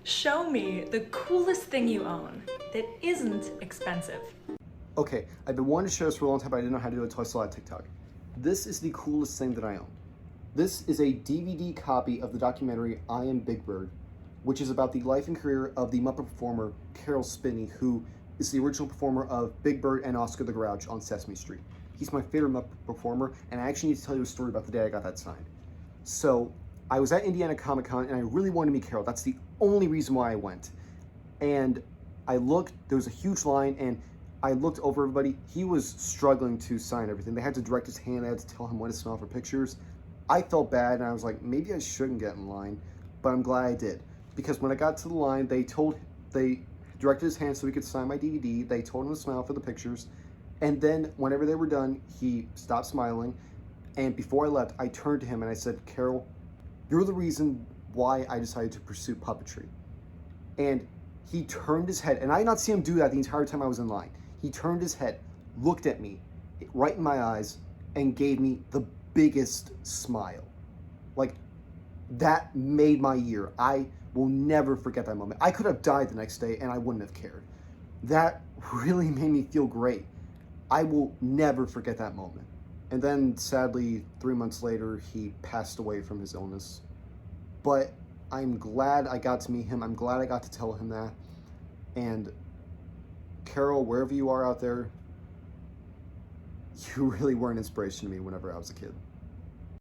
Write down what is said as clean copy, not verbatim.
Show me the coolest thing you own that isn't expensive. Okay, I've been wanting to share this for a long time, but I didn't know how to do it until I saw it on TikTok. This is the coolest thing that I own. This is a DVD copy of the documentary I Am Big Bird, which is about the life and career of the Muppet performer Caroll Spinney, who is the original performer of Big Bird and Oscar the Grouch on Sesame Street. He's my favorite Muppet performer, and I actually need to tell you a story about the day I got that signed. So, I was at Indiana Comic Con, and I really wanted to meet Caroll. That's the only reason why I went. And I looked, there was a huge line, and I looked over everybody. He was struggling to sign everything. They had to direct his hand. I had to tell him when to smile for pictures. I felt bad, and I was like, maybe I shouldn't get in line, but I'm glad I did. Because when I got to the line, they directed his hand so he could sign my DVD. They told him to smile for the pictures. And then whenever they were done, he stopped smiling. And before I left, I turned to him and I said, Caroll, you're the reason why I decided to pursue puppetry. And he turned his head, and I did not see him do that the entire time I was in line. He turned his head, looked at me right in my eyes, and gave me the biggest smile. Like, that made my year. I will never forget that moment. I could have died the next day and I wouldn't have cared. That really made me feel great. I will never forget that moment. And then, sadly, 3 months later, he passed away from his illness. But I'm glad I got to meet him. I'm glad I got to tell him that. And Caroll, wherever you are out there, you really were an inspiration to me whenever I was a kid.